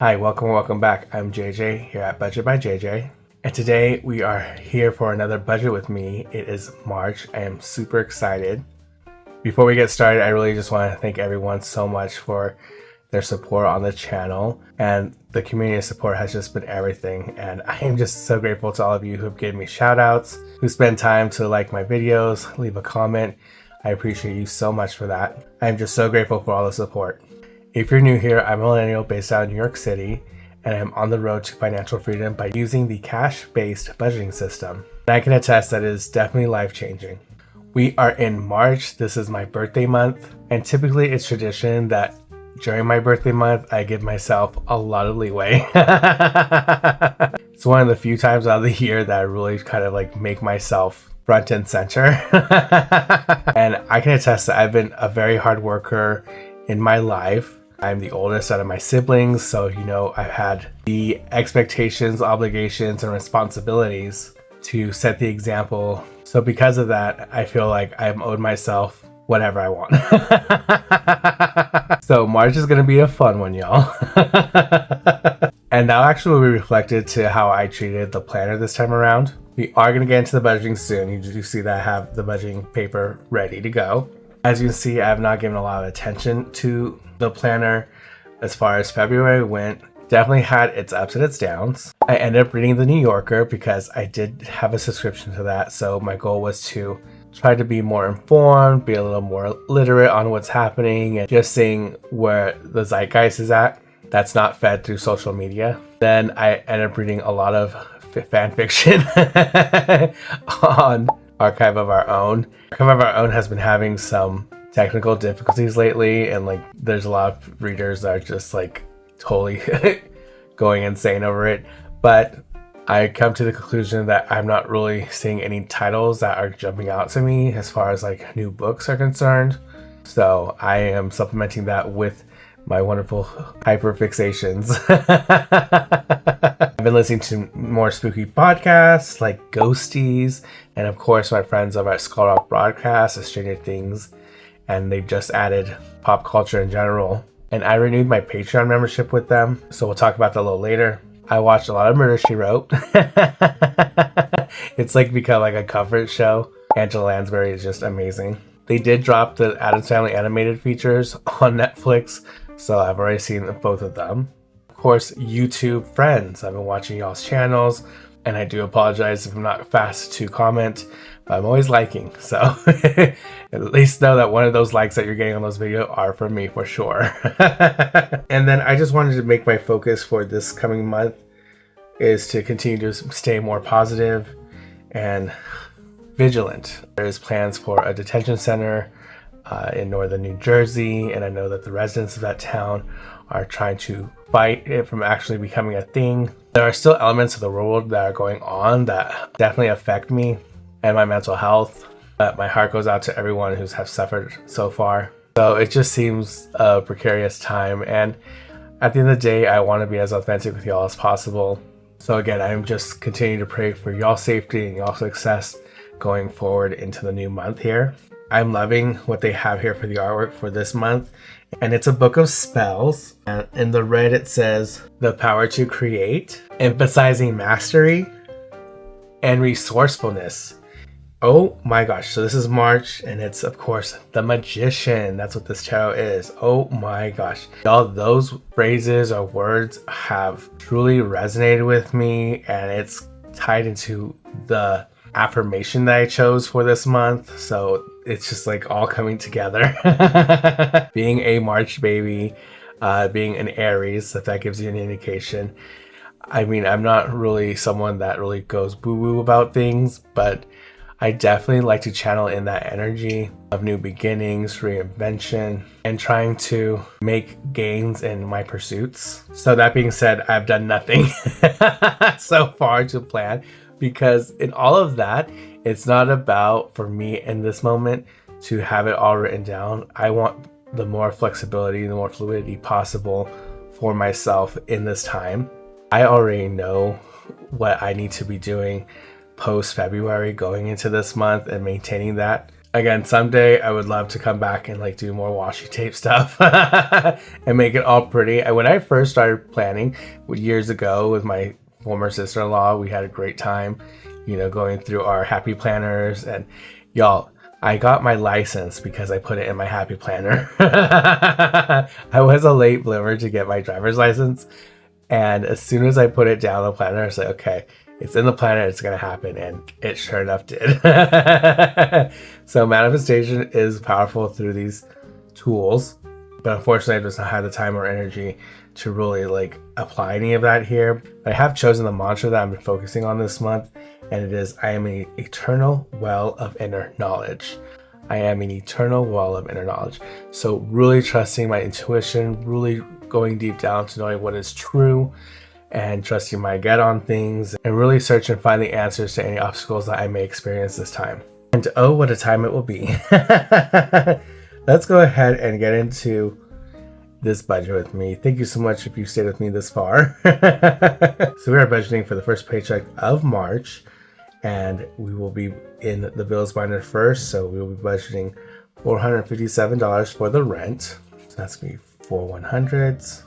Hi, welcome back. I'm JJ here at Budget by JJ. And today we are here for another budget with me. It is March. I am super excited. Before we get started, I really just want to thank everyone so much for their support on the channel, and the community support has just been everything. And I am just so grateful to all of you who have given me shout outs, who spend time to like my videos, leave a comment. I appreciate you so much for that. I am just so grateful for all the support. If you're new here, I'm a millennial based out of New York City, and I'm on the road to financial freedom by using the cash-based budgeting system. And I can attest that it is definitely life-changing. We are in March. This is my birthday month, and typically it's tradition that during my birthday month, I give myself a lot of leeway. It's one of the few times out of the year that I really kind of like make myself front and center. And I can attest that I've been a very hard worker in my life. I'm the oldest out of my siblings, so I've had the expectations, obligations, and responsibilities to set the example. So because of that, I feel like I'm owed myself whatever I want. So March is going to be a fun one, y'all. And that actually will be reflected to how I treated the planner this time around. We are going to get into the budgeting soon. You do see that I have the budgeting paper ready to go. As you can see, I have not given a lot of attention to the planner as far as February went. Definitely had its ups and its downs. I ended up reading the New Yorker because I did have a subscription to that. So my goal was to try to be more informed, be a little more literate on what's happening, and just seeing where the zeitgeist is at. That's not fed through social media. Then I ended up reading a lot of fan fiction on Archive of Our Own. Archive of Our Own has been having some technical difficulties lately, and there's a lot of readers that are just totally going insane over it. But I come to the conclusion that I'm not really seeing any titles that are jumping out to me as far as new books are concerned. So I am supplementing that with my wonderful hyper fixations. I've been listening to more spooky podcasts like Ghosties, and of course my friends over at Skull Rock Broadcast, Stranger Things, and they've just added pop culture in general. And I renewed my Patreon membership with them, so we'll talk about that a little later. I watched a lot of Murder, She Wrote. It's become a comfort show. Angela Lansbury is just amazing. They did drop the Addams Family animated features on Netflix, so I've already seen both of them. Of course, YouTube friends. I've been watching y'all's channels, and I do apologize if I'm not fast to comment, but I'm always liking. So at least know that one of those likes that you're getting on those videos are from me for sure. And then I just wanted to make my focus for this coming month is to continue to stay more positive and vigilant. There's plans for a detention center in northern New Jersey, and I know that the residents of that town are trying to fight it from actually becoming a thing. There are still elements of the world that are going on that definitely affect me and my mental health, but my heart goes out to everyone who's have suffered so far. So it just seems a precarious time, and at the end of the day, I want to be as authentic with y'all as possible. So again, I'm just continuing to pray for y'all's safety and y'all's success going forward into the new month here. I'm loving what they have here for the artwork for this month, and it's a book of spells. And in the red it says the power to create, emphasizing mastery and resourcefulness. Oh my gosh, so this is March, and it's of course the Magician. That's what this tarot is. Oh my gosh, y'all, those phrases or words have truly resonated with me, and it's tied into the affirmation that I chose for this month. So it's just all coming together. Being a March baby, being an Aries, if that gives you any indication. I mean, I'm not really someone that really goes boo-boo about things, but I definitely like to channel in that energy of new beginnings, reinvention, and trying to make gains in my pursuits. So that being said, I've done nothing so far to plan, because in all of that, it's not about, for me in this moment, to have it all written down. I want the more flexibility, the more fluidity possible for myself in this time. I already know what I need to be doing post February going into this month and maintaining that. Again, someday I would love to come back and like do more washi tape stuff and make it all pretty. When I first started planning years ago with my former sister-in-law, we had a great time, you know, going through our happy planners. And y'all, I got my license because I put it in my happy planner. I was a late bloomer to get my driver's license. And as soon as I put it down the planner, I was like, okay, it's in the planner, it's going to happen. And it sure enough did. So manifestation is powerful through these tools. But unfortunately, I just don't have the time or energy to really like apply any of that here. But I have chosen the mantra that I'm focusing on this month. And it is, I am an eternal well of inner knowledge. I am an eternal well of inner knowledge. So really trusting my intuition, really going deep down to knowing what is true and trusting my gut on things and really search and find the answers to any obstacles that I may experience this time. And oh, what a time it will be. Let's go ahead and get into this budget with me. Thank you so much if you stayed with me this far. So we are budgeting for the first paycheck of March, and we will be in the bills binder first. So we will be budgeting $457 for the rent. So that's going to be 4 100s,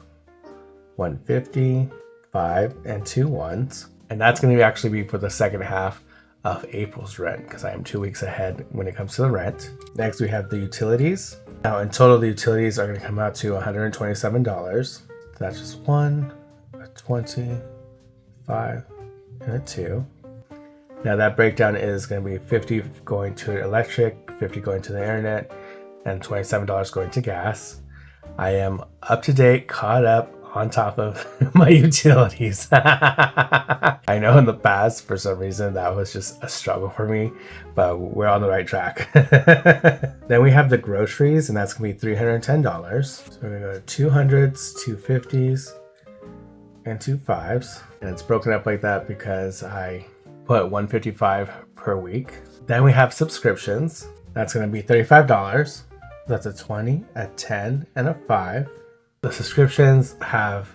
150, 5, and 2 1s. And that's going to actually be for the second half of April's rent because I am 2 weeks ahead when it comes to the rent. Next, we have the utilities. Now, in total, the utilities are going to come out to $127. So that's just 1, a 20, 5, and a 2. Now, that breakdown is going to be 50 going to electric, 50 going to the internet, and $27 going to gas. I am up to date, caught up, on top of my utilities. I know in the past, for some reason, that was just a struggle for me, but we're on the right track. Then we have the groceries, and that's going to be $310. So we're going to go to 200s, 250s, and 25s. And it's broken up like that because I put $155 per week. Then we have subscriptions. That's going to be $35. That's a 20, a 10, and a 5. The subscriptions have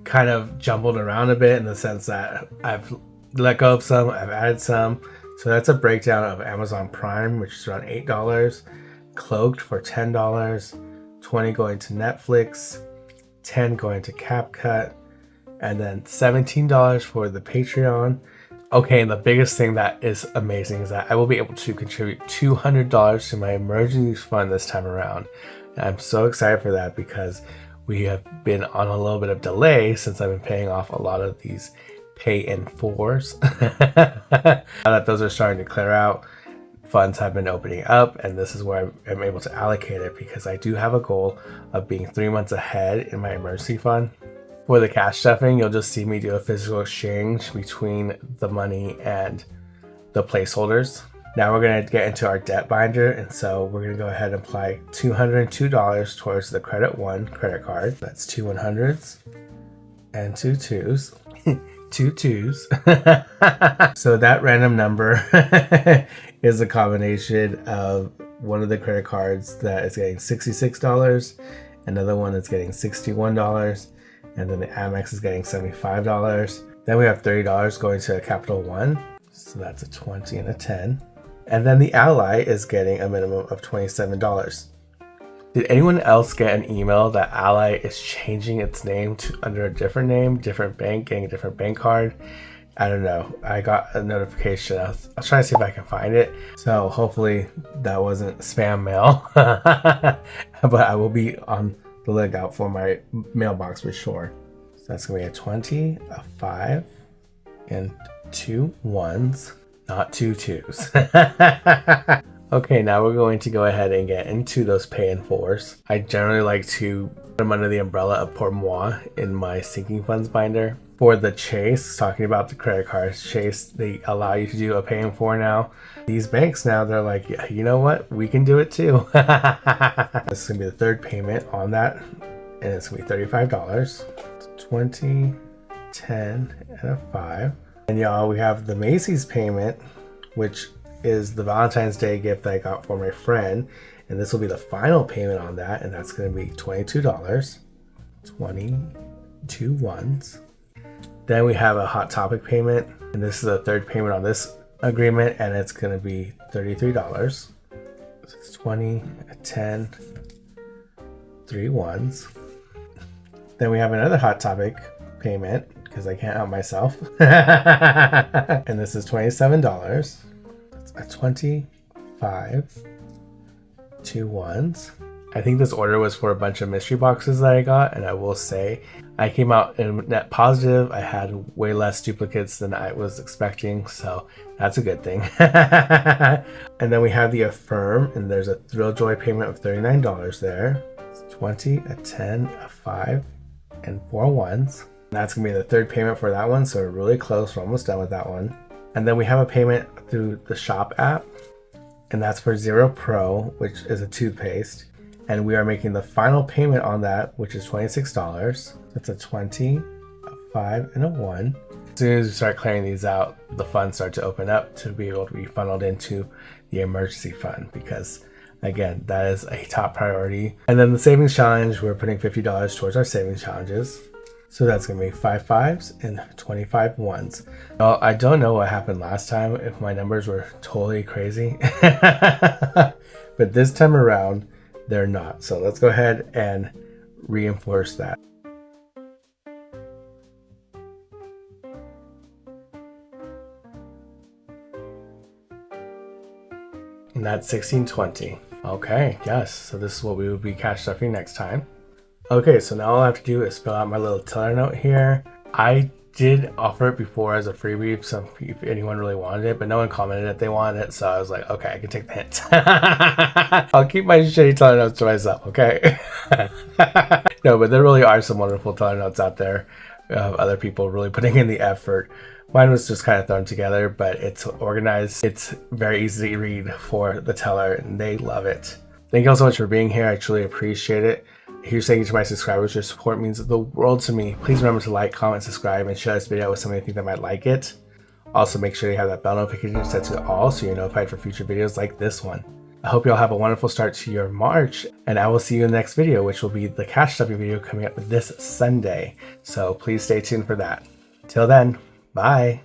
kind of jumbled around a bit in the sense that I've let go of some, I've added some. So that's a breakdown of Amazon Prime, which is around $8, Cloaked for $10, 20 going to Netflix, 10 going to CapCut, and then $17 for the Patreon. Okay, and the biggest thing that is amazing is that I will be able to contribute $200 to my emergency fund this time around. And I'm so excited for that because we have been on a little bit of delay since I've been paying off a lot of these pay in fours. Now that those are starting to clear out, funds have been opening up, and this is where I'm able to allocate it because I do have a goal of being 3 months ahead in my emergency fund. For the cash stuffing, you'll just see me do a physical exchange between the money and the placeholders. Now we're going to get into our debt binder, and so we're going to go ahead and apply $202 towards the Credit One credit card. That's 2 100s and 2 2s. 2 2s. So that random number is a combination of one of the credit cards that is getting $66, another one that's getting $61, and then the Amex is getting $75. Then we have $30 going to Capital One, so that's a 20 and a 10. And then the Ally is getting a minimum of $27. Did anyone else get an email that Ally is changing its name to under a different name, different bank, getting a different bank card? I don't know. I got a notification. I'll try to see if I can find it. So hopefully that wasn't spam mail. But I will be on the lookout for my mailbox for sure. So that's going to be a 20, a 5, and 2 1s. Not 2 2s. Okay, now we're going to go ahead and get into those pay in fours. I generally like to put them under the umbrella of Pour Moi in my sinking funds binder. For the Chase, talking about the credit cards, Chase, they allow you to do a pay in four now. These banks now, they're like, yeah, you know what? We can do it too. This is going to be the third payment on that, and it's going to be $35. 20, 10, and a 5. And y'all, we have the Macy's payment, which is the Valentine's Day gift that I got for my friend. And this will be the final payment on that. And that's going to be $22. 22 1s. Then we have a Hot Topic payment. And this is the third payment on this agreement. And it's going to be $33. It's 20, a 10, 3 ones. Then we have another Hot Topic payment because I can't help myself. And this is $27. That's a 25, 2 ones. I think this order was for a bunch of mystery boxes that I got, and I will say I came out in net positive. I had way less duplicates than I was expecting, so that's a good thing. And then we have the Affirm, and there's a Thrill Joy payment of $39 there. It's 20, a 10, a 5, and 4 ones. That's gonna be the third payment for that one, so we're really close. We're almost done with that one. And then we have a payment through the shop app, and that's for Zero Pro, which is a toothpaste. And we are making the final payment on that, which is $26. That's a 20, a 5, and a 1. As soon as we start clearing these out, the funds start to open up to be able to be funneled into the emergency fund, because again, that is a top priority. And then the savings challenge, we're putting $50 towards our savings challenges. So that's gonna be 5 5s and 25 ones. Well, I don't know what happened last time, if my numbers were totally crazy. But this time around, they're not. So let's go ahead and reinforce that. And that's 1620. Okay, yes. So this is what we will be cash stuffing next time. Okay, so now all I have to do is fill out my little teller note here. I did offer it before as a freebie, so if anyone really wanted it, but no one commented that they wanted it, so I was like, okay, I can take the hint. I'll keep my shitty teller notes to myself, okay? No, but there really are some wonderful teller notes out there of other people really putting in the effort. Mine was just kind of thrown together, but it's organized. It's very easy to read for the teller, and they love it. Thank you all so much for being here. I truly appreciate it. Huge thank you to my subscribers. Your support means the world to me. Please remember to like, comment, subscribe, and share this video with somebody you think that might like it. Also, make sure you have that bell notification set to all so you're notified for future videos like this one. I hope you all have a wonderful start to your March, and I will see you in the next video, which will be the cash stuffing video coming up this Sunday. So please stay tuned for that. Till then, bye.